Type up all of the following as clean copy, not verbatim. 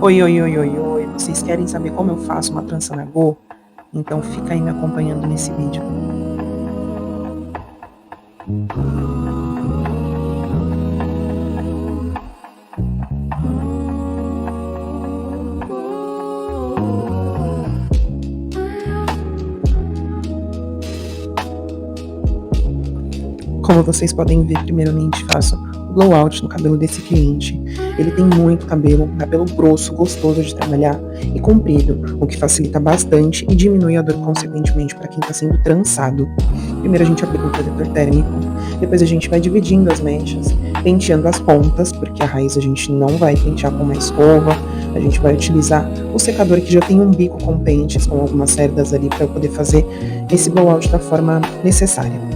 Oi, oi, oi, oi, oi. Vocês querem saber como eu faço uma trança na Go? Então fica aí me acompanhando nesse vídeo. Como vocês podem ver, primeiramente faço o blowout no cabelo desse cliente. Ele tem muito cabelo grosso, gostoso de trabalhar e comprido, o que facilita bastante e diminui a dor consequentemente para quem está sendo trançado. Primeiro a gente aplica um protetor térmico, depois a gente vai dividindo as mechas, penteando as pontas, porque a raiz a gente não vai pentear com uma escova, a gente vai utilizar o secador que já tem um bico com pentes, com algumas cerdas ali para eu poder fazer esse blowout da forma necessária.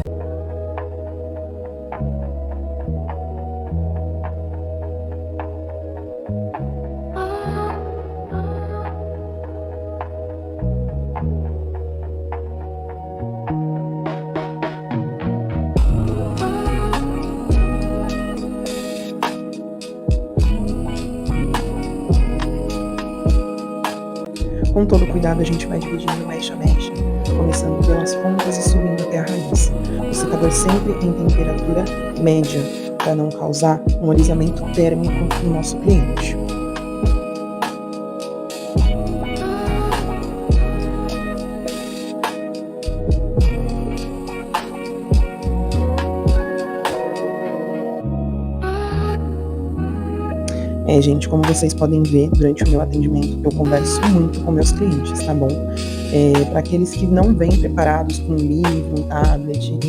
Com todo cuidado, a gente vai dividindo mecha a mecha, começando pelas pontas e subindo até a raiz. O secador sempre em temperatura média, para não causar um alisamento térmico no nosso cliente. Gente, como vocês podem ver, durante o meu atendimento, eu converso muito com meus clientes, tá bom? Para aqueles que não vêm preparados com um livro, um tablet,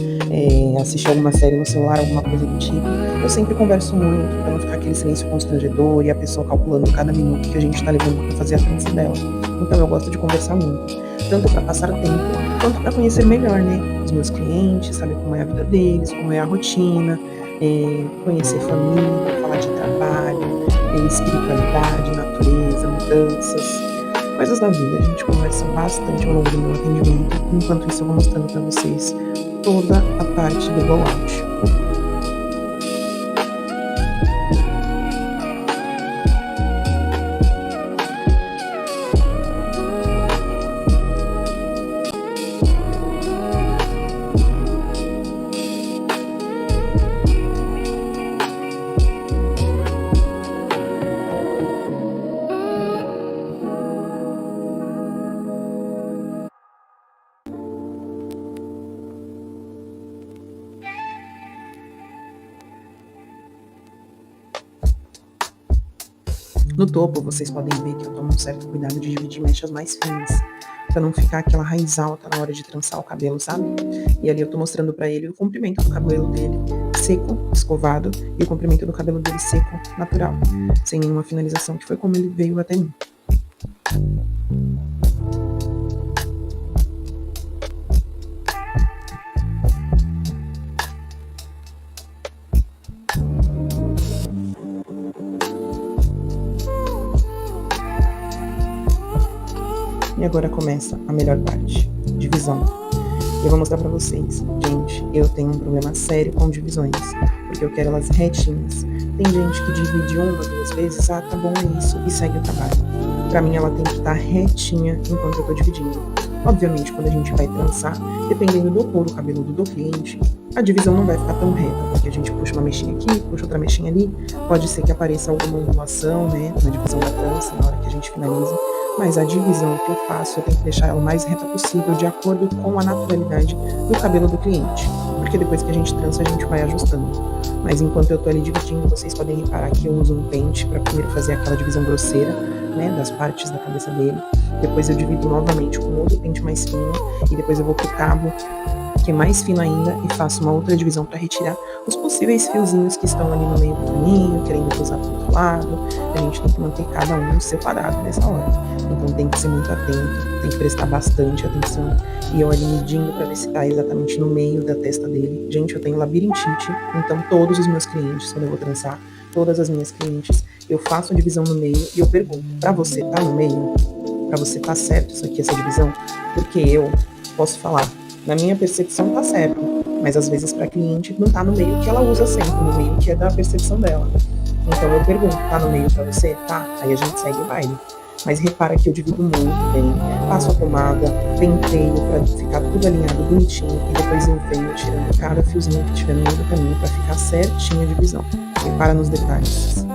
assistir alguma série no celular, alguma coisa do tipo, eu sempre converso muito, para não ficar aquele silêncio constrangedor e a pessoa calculando cada minuto que a gente tá levando para fazer a trança dela. Então eu gosto de conversar muito, tanto para passar tempo, quanto para conhecer melhor, né, os meus clientes, saber como é a vida deles, como é a rotina, conhecer família, falar de trabalho, espiritualidade, natureza, mudanças, coisas da vida. A gente conversa bastante ao longo do meu atendimento. Enquanto isso, eu vou mostrando para vocês toda a parte do blowout. No topo, vocês podem ver que eu tomo um certo cuidado de dividir mechas mais finas, para não ficar aquela raiz alta na hora de trançar o cabelo, sabe? E ali eu tô mostrando para ele o comprimento do cabelo dele seco, escovado, e o comprimento do cabelo dele seco, natural, sem nenhuma finalização, que foi como ele veio até mim. E agora começa a melhor parte, divisão. Eu vou mostrar pra vocês. Gente, eu tenho um problema sério com divisões, porque eu quero elas retinhas. Tem gente que divide uma, duas vezes, tá bom, é isso, e segue o trabalho. Pra mim, ela tem que estar retinha enquanto eu tô dividindo. Obviamente, quando a gente vai trançar, dependendo do couro cabeludo do cliente, a divisão não vai ficar tão reta, porque a gente puxa uma mechinha aqui, puxa outra mechinha ali, pode ser que apareça alguma ondulação, né, na divisão da trança, na hora que a gente finaliza. Mas a divisão que eu faço, eu tenho que deixar ela o mais reta possível, de acordo com a naturalidade do cabelo do cliente. Porque depois que a gente trança, a gente vai ajustando. Mas enquanto eu tô ali dividindo, vocês podem reparar que eu uso um pente para primeiro fazer aquela divisão grosseira, né, das partes da cabeça dele. Depois eu divido novamente com outro pente mais fino, e depois eu vou pro cabo, que é mais fino ainda, e faço uma outra divisão para retirar os possíveis fiozinhos que estão ali no meio do caminho, querendo cruzar pro outro lado. A gente tem que manter cada um separado nessa hora. Então tem que ser muito atento, tem que prestar bastante atenção. E eu ali medindo para ver se tá exatamente no meio da testa dele. Gente, eu tenho labirintite, então todos os meus clientes, quando eu vou trançar, todas as minhas clientes, eu faço a divisão no meio e eu pergunto: pra você tá no meio? Pra você tá certo isso aqui, essa divisão? Porque eu posso falar, na minha percepção tá certo, mas às vezes pra cliente não tá no meio que ela usa sempre, no meio que é da percepção dela. Então eu pergunto, tá no meio pra você? Tá. Aí a gente segue o baile. Mas repara que eu divido muito bem. Passo a pomada, penteio pra ficar tudo alinhado bonitinho e depois eu venho tirando cada fiozinho que tiver no meio do caminho pra ficar certinha a divisão. Repara nos detalhes.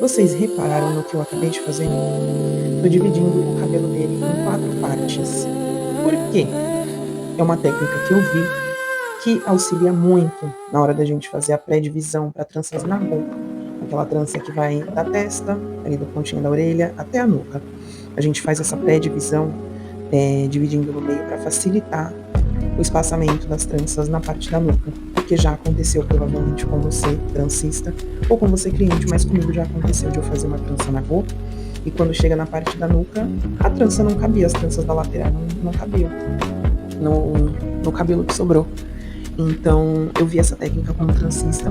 Vocês repararam no que eu acabei de fazer? Tô dividindo o cabelo dele em 4 partes. Por quê? É uma técnica que eu vi que auxilia muito na hora da gente fazer a pré-divisão para tranças na boca. Aquela trança que vai da testa, ali da pontinha da orelha, até a nuca. A gente faz essa pré-divisão, dividindo no meio para facilitar o espaçamento das tranças na parte da nuca, porque já aconteceu provavelmente com você, transista, ou com você, cliente, mas comigo já aconteceu de eu fazer uma trança na boca, e quando chega na parte da nuca, a trança não cabia, as tranças da lateral não cabiam no cabelo que sobrou. Então, eu vi essa técnica como transista,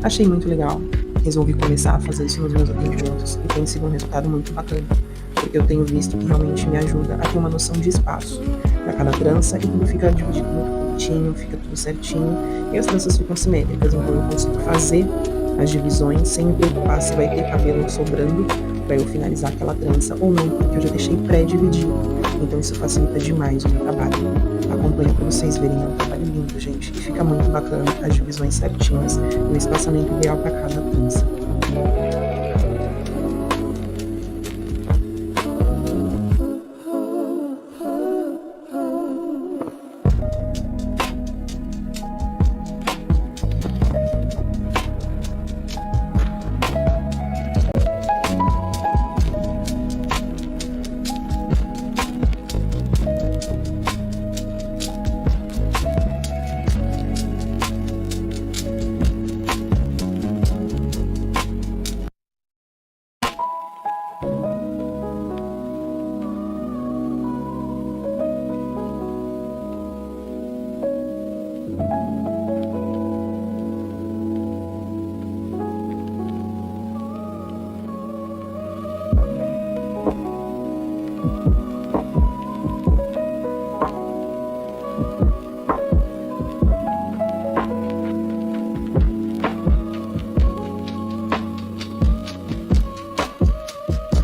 achei muito legal, resolvi começar a fazer isso nos meus atendimentos, e tem sido um resultado muito bacana, porque eu tenho visto que realmente me ajuda a ter uma noção de espaço para cada trança, e tudo fica dividido muito bonitinho, fica tudo certinho, e as tranças ficam simétricas, então eu consigo fazer as divisões sem me preocupar se vai ter cabelo sobrando para eu finalizar aquela trança ou não, porque eu já deixei pré-dividido, então isso facilita demais o meu trabalho. Acompanha para vocês verem, é um trabalho lindo, gente, e fica muito bacana as divisões certinhas e o espaçamento ideal para cada trança.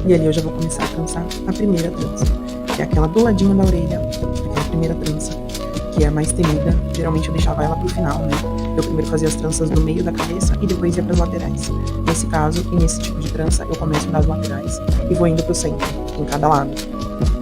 E ali eu já vou começar a trançar a primeira trança, que é aquela do ladinho da orelha, aquela primeira trança, que é a mais temida. Geralmente eu deixava ela pro final, né? Eu primeiro fazia as tranças do meio da cabeça e depois ia pras laterais. Nesse caso, e nesse tipo de trança, eu começo das laterais e vou indo pro centro, em cada lado.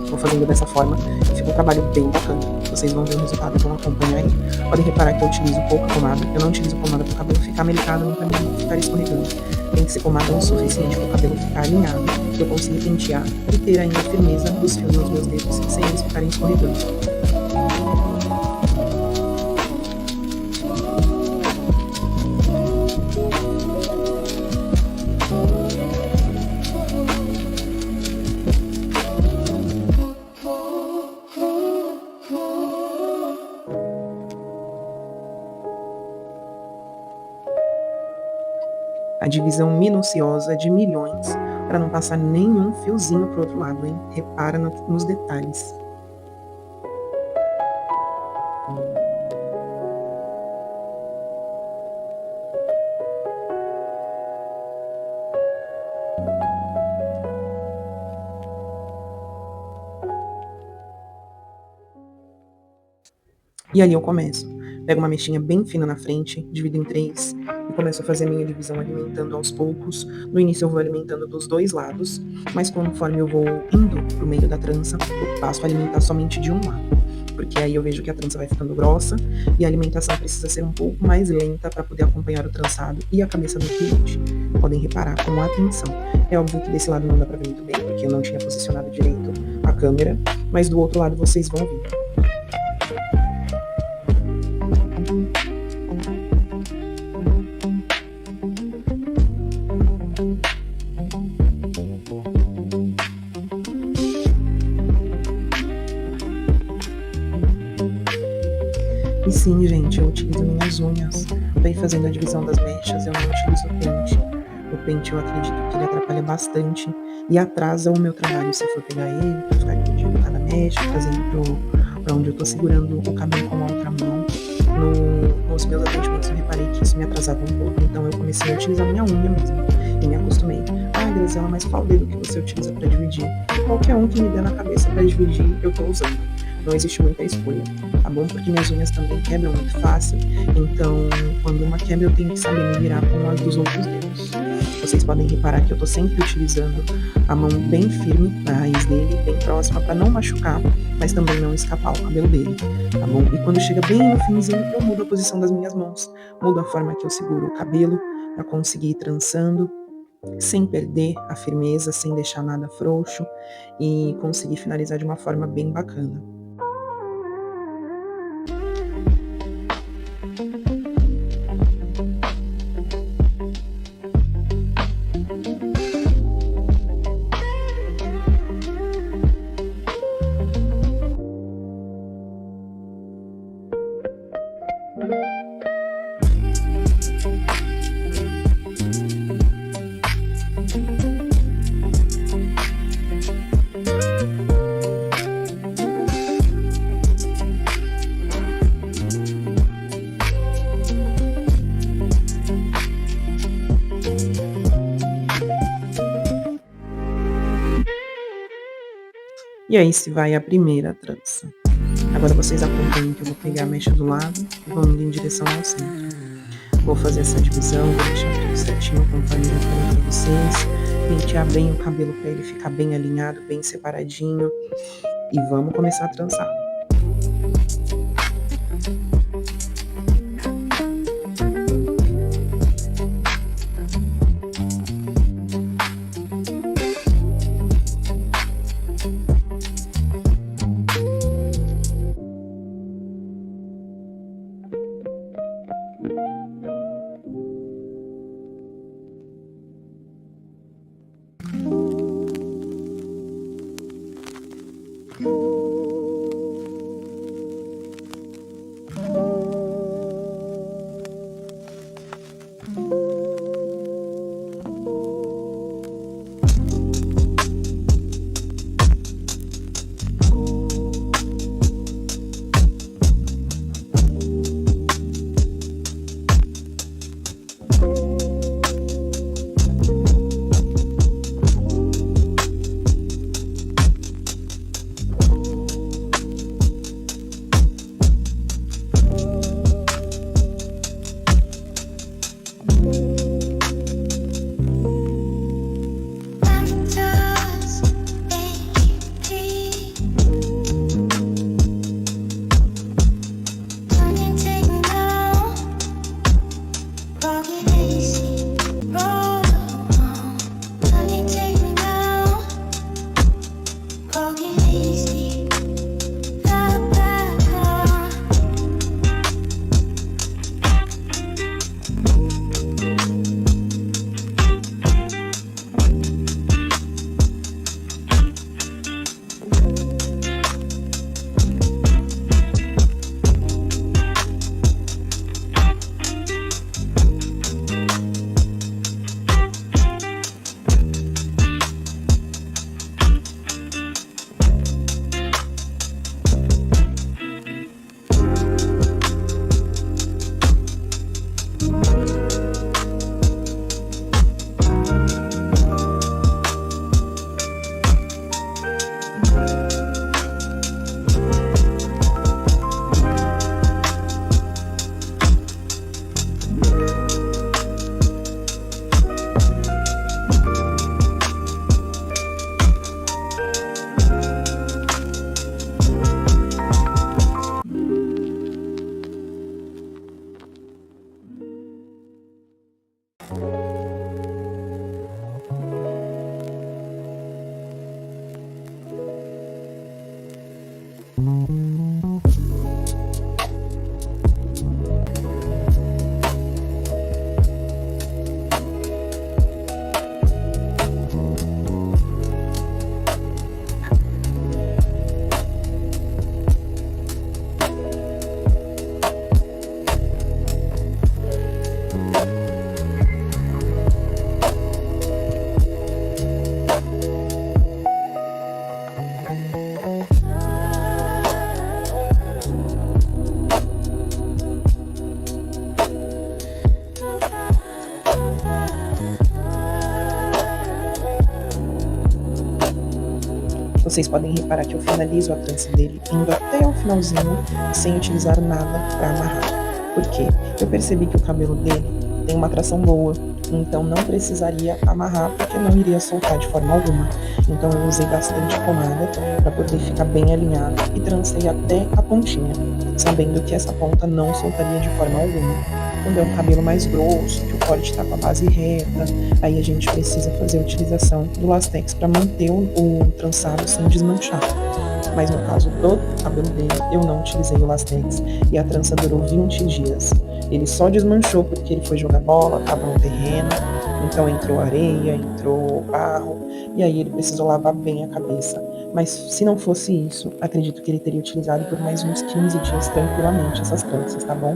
Vou fazendo dessa forma, e fica um trabalho bem bacana. Vocês vão ver o resultado, vão acompanhar aí. Podem reparar que eu utilizo pouca pomada, eu não utilizo pomada para o cabelo ficar melicado, nem para não ficar escorregando. Tem que ser pomada o suficiente para o cabelo ficar alinhado, para eu conseguir pentear e ter ainda a firmeza dos fios nos meus dedos, sem eles ficarem escorregando. A divisão minuciosa de milhões para não passar nenhum fiozinho pro outro lado, hein? Repara nos detalhes. E ali eu começo. Pego uma mechinha bem fina na frente, divido em 3 e começo a fazer a minha divisão alimentando aos poucos. No início eu vou alimentando dos 2 lados, mas conforme eu vou indo pro meio da trança, eu passo a alimentar somente de um lado, porque aí eu vejo que a trança vai ficando grossa e a alimentação precisa ser um pouco mais lenta para poder acompanhar o trançado e a cabeça do cliente. Podem reparar com atenção. É óbvio que desse lado não dá para ver muito bem, porque eu não tinha posicionado direito a câmera, mas do outro lado vocês vão ver. E sim, gente, eu utilizo minhas unhas para ir fazendo a divisão das mechas, eu não utilizo o pente. O pente eu acredito que ele atrapalha bastante e atrasa o meu trabalho se eu for pegar ele para ficar dividindo cada mecha, trazendo para onde eu tô segurando o cabelo com a outra mão. Nos meus atendimentos eu reparei que isso me atrasava um pouco, então eu comecei a utilizar minha unha mesmo e me acostumei. Ah, Graziela, mas qual dedo que você utiliza para dividir? Qualquer um que me der na cabeça para dividir, eu tô usando. Não existe muita escolha, tá bom? Porque minhas unhas também quebram muito fácil, então quando uma quebra eu tenho que saber me virar com as dos outros dedos. Vocês podem reparar que eu tô sempre utilizando a mão bem firme na raiz dele, bem próxima, para não machucar, mas também não escapar o cabelo dele, tá bom? E quando chega bem no finzinho, eu mudo a posição das minhas mãos, mudo a forma que eu seguro o cabelo para conseguir ir trançando, sem perder a firmeza, sem deixar nada frouxo e conseguir finalizar de uma forma bem bacana. E aí se vai a primeira trança. Agora vocês acompanhem que eu vou pegar a mecha do lado e vou indo em direção ao centro. Vou fazer essa divisão, vou deixar tudo certinho conforme eu falei pra vocês. Pentear bem o cabelo para ele ficar bem alinhado, bem separadinho. E vamos começar a trançar. Vocês podem reparar que eu finalizo a trança dele indo até o finalzinho sem utilizar nada para amarrar. Por quê? Eu percebi que o cabelo dele tem uma tração boa, então não precisaria amarrar porque não iria soltar de forma alguma. Então eu usei bastante pomada para poder ficar bem alinhado e trancei até a pontinha, sabendo que essa ponta não soltaria de forma alguma. Quando é um cabelo mais grosso, que o corte está com a base reta, aí a gente precisa fazer a utilização do lastex para manter o trançado sem desmanchar. Mas no caso do cabelo dele, eu não utilizei o lastex e a trança durou 20 dias. Ele só desmanchou porque ele foi jogar bola, estava no terreno, então entrou areia, entrou barro, e aí ele precisou lavar bem a cabeça. Mas se não fosse isso, acredito que ele teria utilizado por mais uns 15 dias tranquilamente essas tranças, tá bom?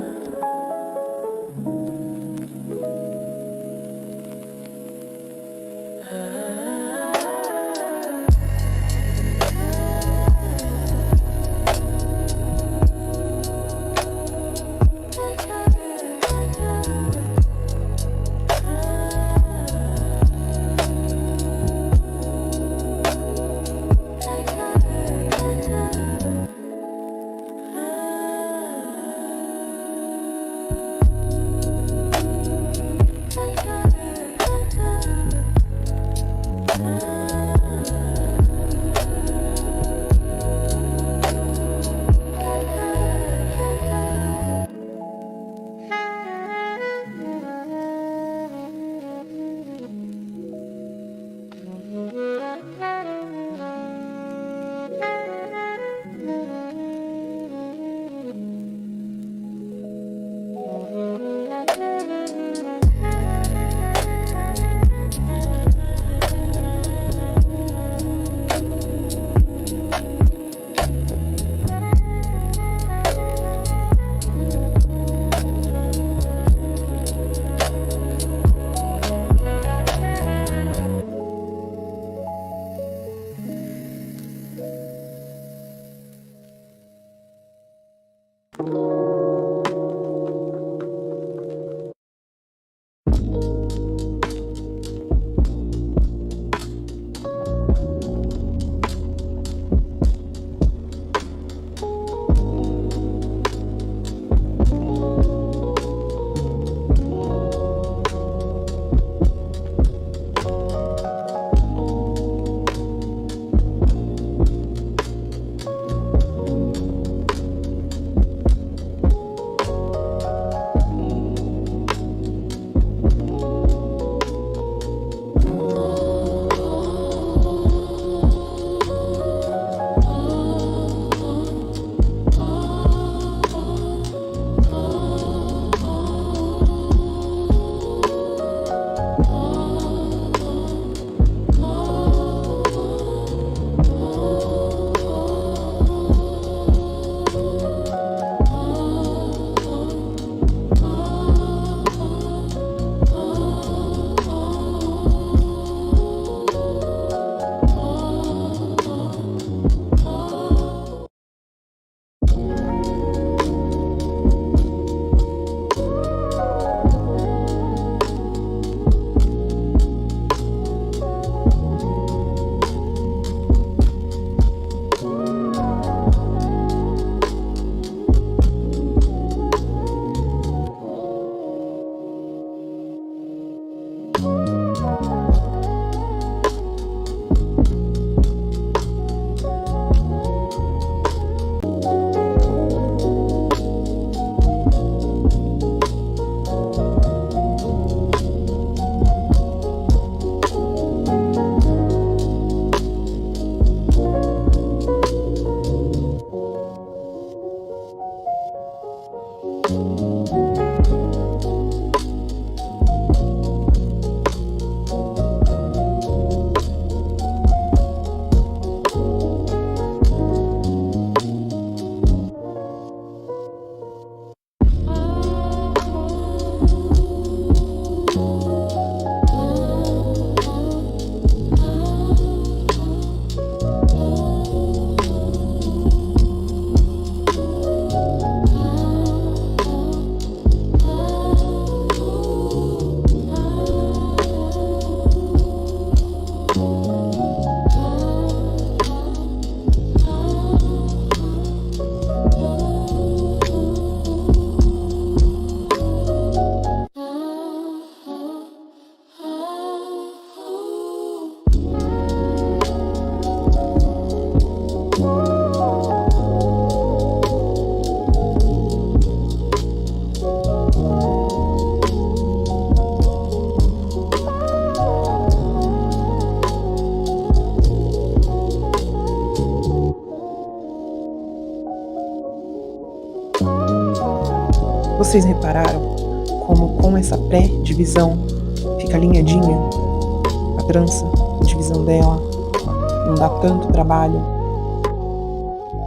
Vocês repararam como com essa pré-divisão fica alinhadinha a trança, a divisão dela, não dá tanto trabalho?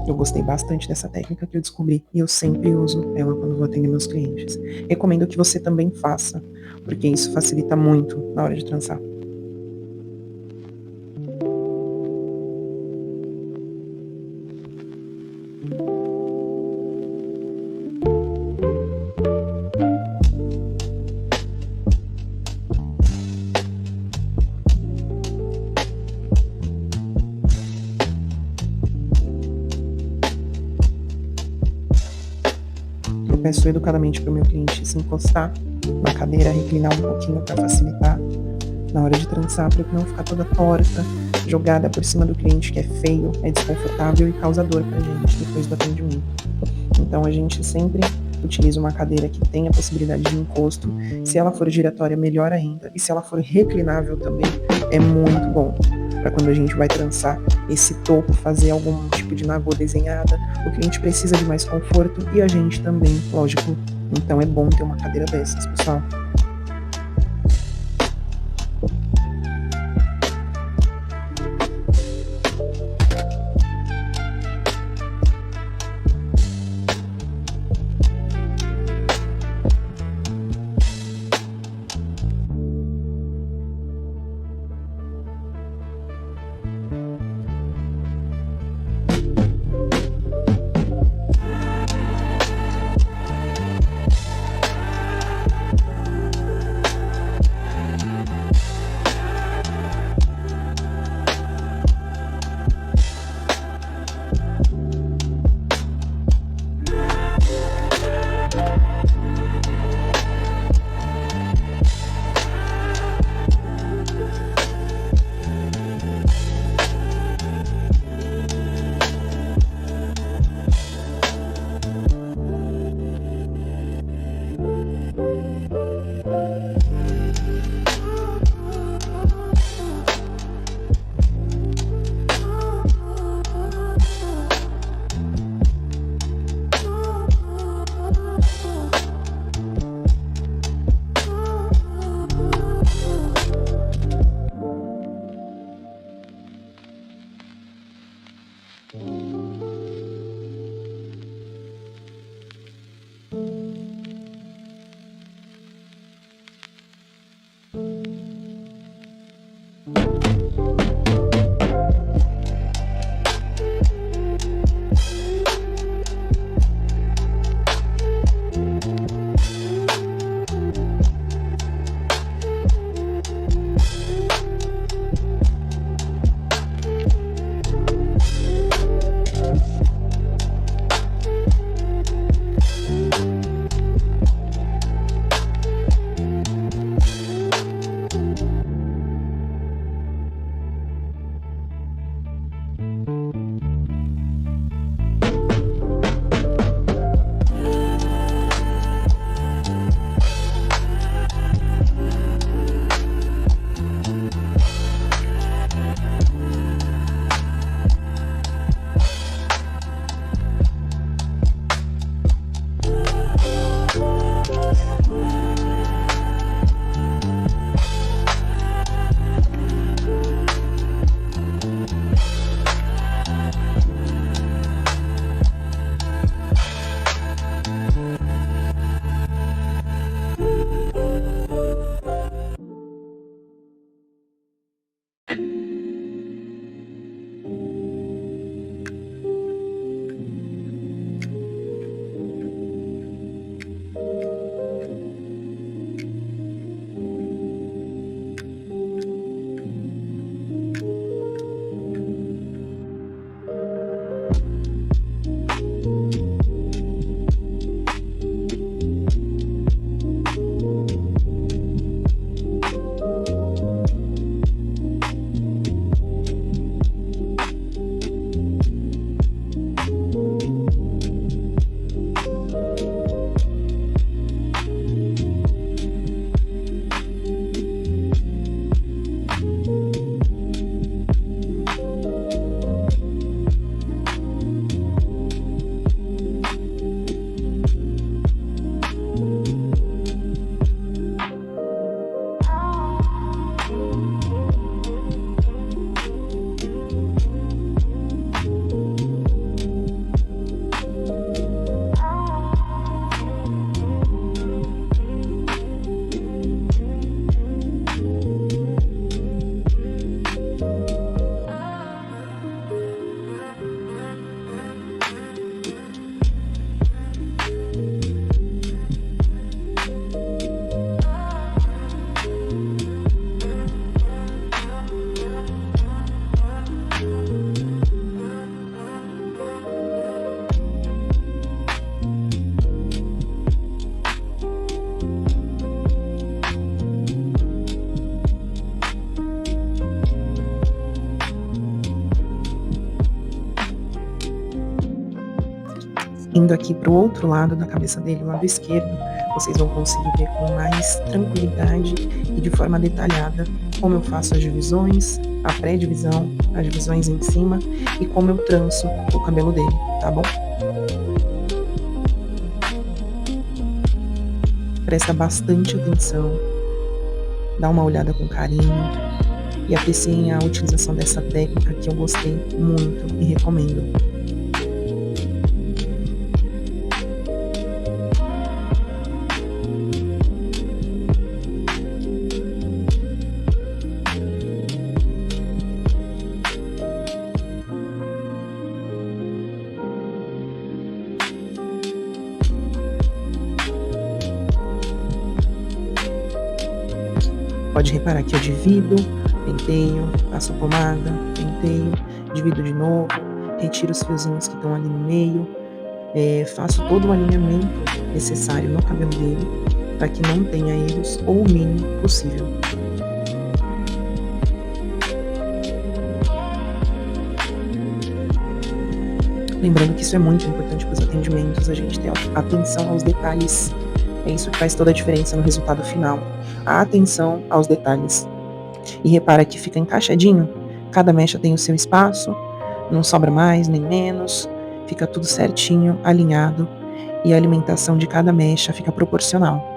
Eu gostei bastante dessa técnica que eu descobri e eu sempre uso ela quando vou atender meus clientes. Recomendo que você também faça, porque isso facilita muito na hora de trançar. Eu peço educadamente para o meu cliente se encostar na cadeira, reclinar um pouquinho para facilitar na hora de trançar, para não ficar toda torta, jogada por cima do cliente, que é feio, é desconfortável e causa dor pra gente depois do atendimento. Então a gente sempre utiliza uma cadeira que tenha possibilidade de encosto. Se ela for giratória, melhor ainda. E se ela for reclinável também, é muito bom. Para quando a gente vai trançar esse topo, fazer algum tipo de nagô desenhada, o cliente precisa de mais conforto e a gente também, lógico. Então é bom ter uma cadeira dessas, pessoal. Indo aqui para o outro lado da cabeça dele, o lado esquerdo, vocês vão conseguir ver com mais tranquilidade e de forma detalhada como eu faço as divisões, a pré-divisão, as divisões em cima e como eu tranço o cabelo dele, tá bom? Presta bastante atenção, dá uma olhada com carinho e apreciem a utilização dessa técnica que eu gostei muito e recomendo. Pode reparar que eu divido, penteio, passo a pomada, penteio, divido de novo, retiro os fiozinhos que estão ali no meio, faço todo o alinhamento necessário no cabelo dele, para que não tenha erros ou o mínimo possível. Lembrando que isso é muito importante para os atendimentos, a gente ter atenção aos detalhes. É isso que faz toda a diferença no resultado final. A atenção aos detalhes. E repara que fica encaixadinho, cada mecha tem o seu espaço, não sobra mais nem menos, fica tudo certinho, alinhado, e a alimentação de cada mecha fica proporcional.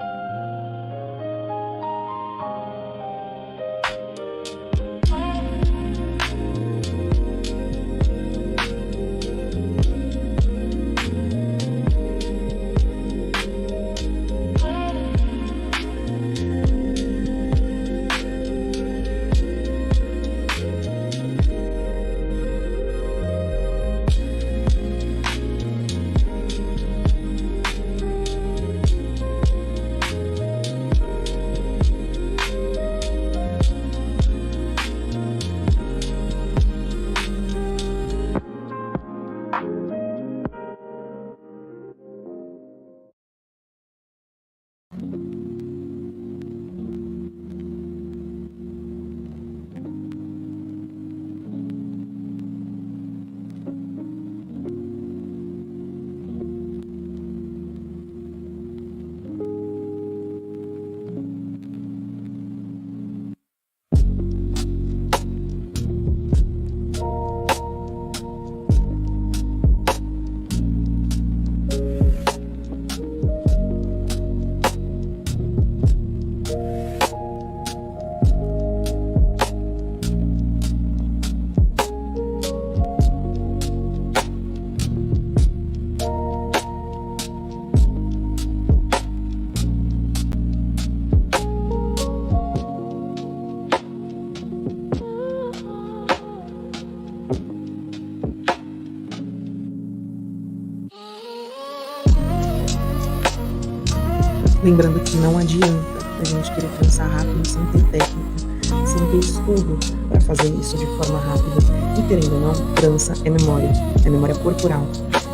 Lembrando que não adianta a gente querer trançar rápido sem ter técnica, sem ter estudo para fazer isso de forma rápida. E querendo ou não, trança é memória corporal.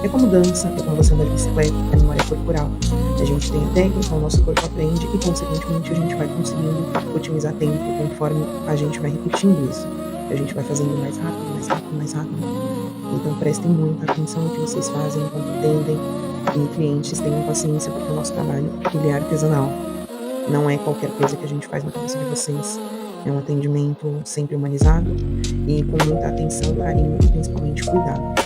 É como dança, é como você andar de bicicleta, é memória corporal. A gente tem a técnica, o nosso corpo aprende e, consequentemente, a gente vai conseguindo otimizar tempo conforme a gente vai repetindo isso. A gente vai fazendo mais rápido, mais rápido, mais rápido. Então prestem muita atenção no que vocês fazem, enquanto entendem. E clientes tenham paciência, porque o nosso trabalho ele é artesanal. Não é qualquer coisa que a gente faz na cabeça de vocês. É um atendimento sempre humanizado e com muita atenção, carinho e principalmente cuidado.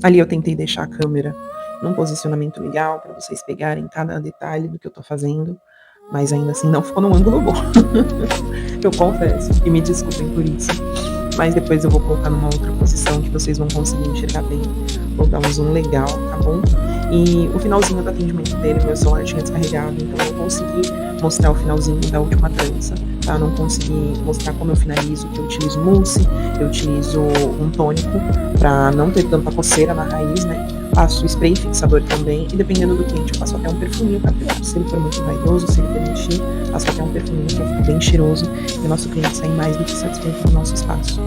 Ali eu tentei deixar a câmera num posicionamento legal para vocês pegarem cada detalhe do que eu tô fazendo, mas ainda assim não ficou num ângulo bom. Eu confesso, e me desculpem por isso. mas depois eu vou colocar numa outra posição que vocês vão conseguir enxergar bem. Vou dar um zoom legal, tá bom? E o finalzinho do atendimento dele, meu celular tinha descarregado, então eu não consegui mostrar o finalzinho da última trança, tá? Não consegui mostrar como eu finalizo, que eu utilizo mousse, eu utilizo um tônico pra não ter tanta coceira na raiz, né? Passo spray fixador também, e dependendo do cliente, eu passo até um perfuminho capilar. Se ele for muito vaidoso, se ele permitir, passo até um perfuminho que fica bem cheiroso e o nosso cliente sai mais do que satisfeito do nosso espaço.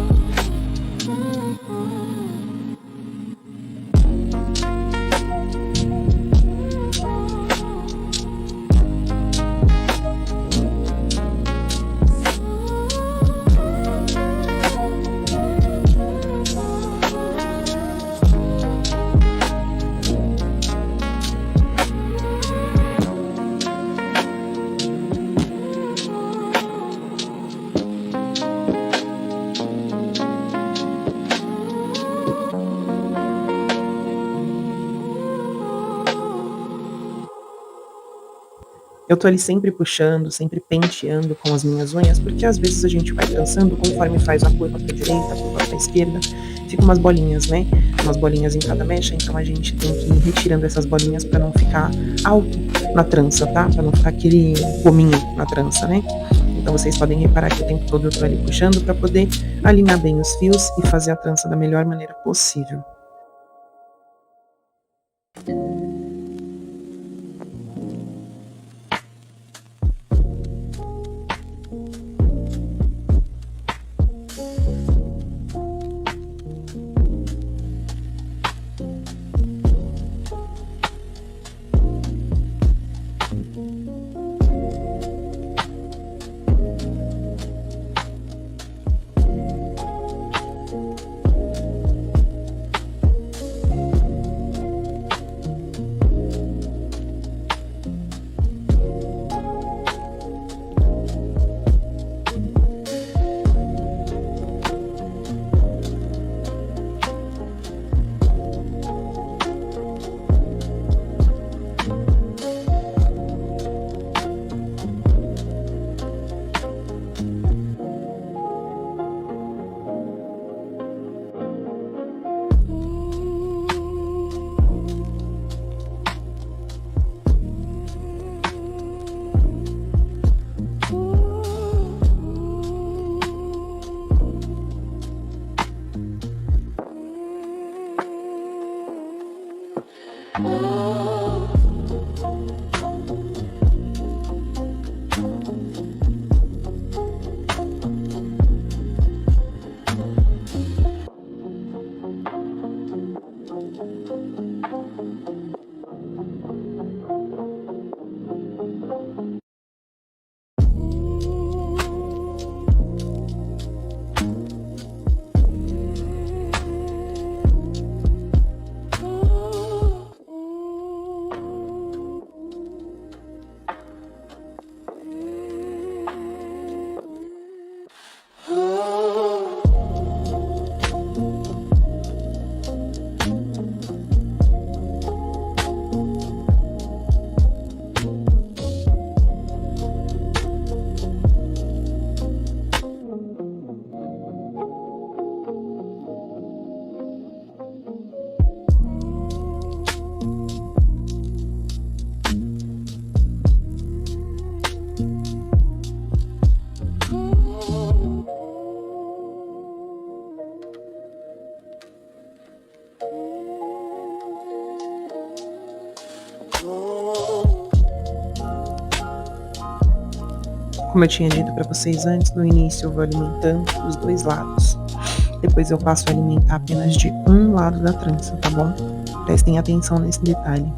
Eu tô ali sempre puxando, sempre penteando com as minhas unhas, porque às vezes a gente vai trançando conforme faz a curva pra direita, a curva pra esquerda, fica umas bolinhas, né? Umas bolinhas em cada mecha, então a gente tem que ir retirando essas bolinhas pra não ficar alto na trança, tá? Pra não ficar aquele gominho na trança, né? Então vocês podem reparar que o tempo todo eu tô ali puxando pra poder alinhar bem os fios e fazer a trança da melhor maneira possível. Como eu tinha dito para vocês antes, no início eu vou alimentando os dois lados. Depois eu passo a alimentar apenas de um lado da trança, tá bom? Prestem atenção nesse detalhe.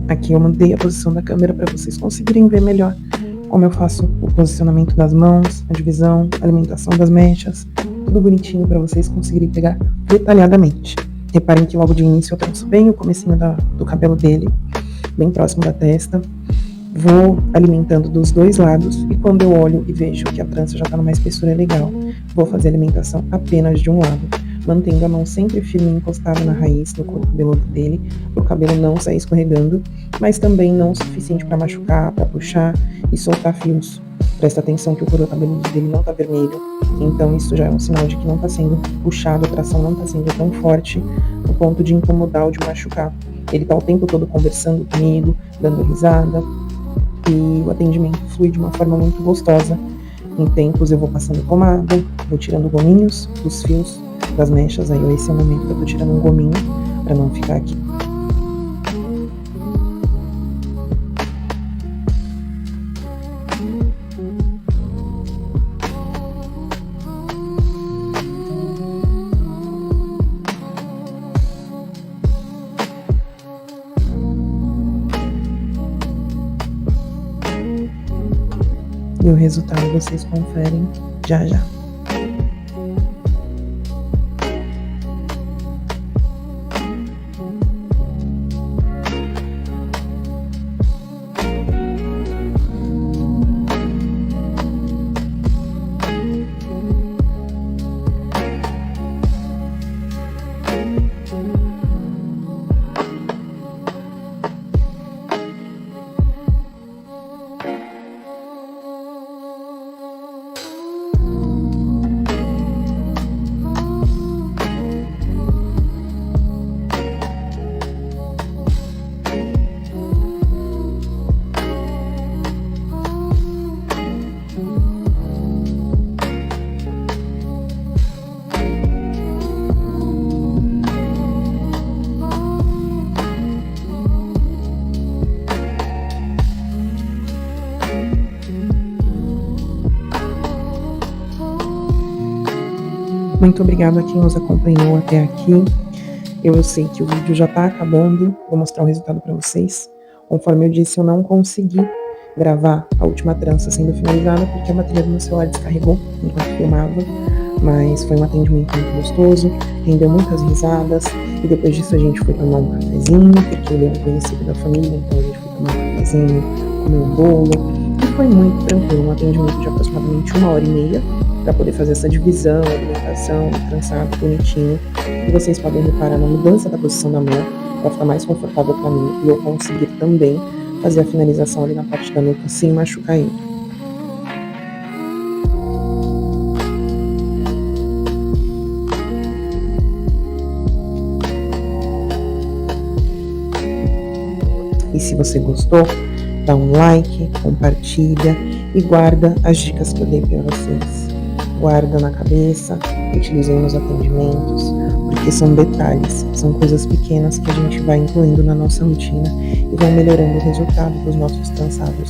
Aqui eu mudei a posição da câmera para vocês conseguirem ver melhor como eu faço o posicionamento das mãos, a divisão, a alimentação das mechas, tudo bonitinho para vocês conseguirem pegar detalhadamente. Reparem que logo de início eu tranço bem o comecinho do cabelo dele, bem próximo da testa. Vou alimentando dos dois lados e quando eu olho e vejo que a trança já tá numa espessura legal, vou fazer a alimentação apenas de um lado, mantendo a mão sempre firme e encostada na raiz, no couro cabeludo dele, para o cabelo não sair escorregando, mas também não o suficiente para machucar, para puxar e soltar fios. Presta atenção que o couro cabeludo dele não tá vermelho, então isso já é um sinal de que não tá sendo puxado, a tração não tá sendo tão forte no ponto de incomodar ou de machucar. Ele tá o tempo todo conversando comigo, dando risada, e o atendimento flui de uma forma muito gostosa. Em tempos eu vou passando pomada, vou tirando gominhos dos fios das mechas, aí esse é o momento que eu tô tirando um gominho para não ficar aqui. E o resultado vocês conferem já já. Muito obrigada a quem nos acompanhou até aqui. Eu sei que o vídeo já tá acabando, vou mostrar o resultado para vocês. Conforme eu disse, eu não consegui gravar a última trança sendo finalizada porque a bateria do meu celular descarregou enquanto filmava, mas foi um atendimento muito gostoso, rendeu muitas risadas e depois disso a gente foi tomar um cafezinho, porque ele é um conhecido da família, então a gente foi tomar um cafezinho, comer um bolo e foi muito tranquilo, um atendimento de aproximadamente 1h30 para poder fazer essa divisão, alimentação, trançado bonitinho. E vocês podem reparar na mudança da posição da mão para ficar mais confortável para mim e eu conseguir também fazer a finalização ali na parte da nuca sem machucar ele. E se você gostou, dá um like, compartilha e guarda as dicas que eu dei para vocês. Guarda na cabeça, utilizem nos atendimentos, porque são detalhes, são coisas pequenas que a gente vai incluindo na nossa rotina e vão melhorando o resultado dos nossos trançados.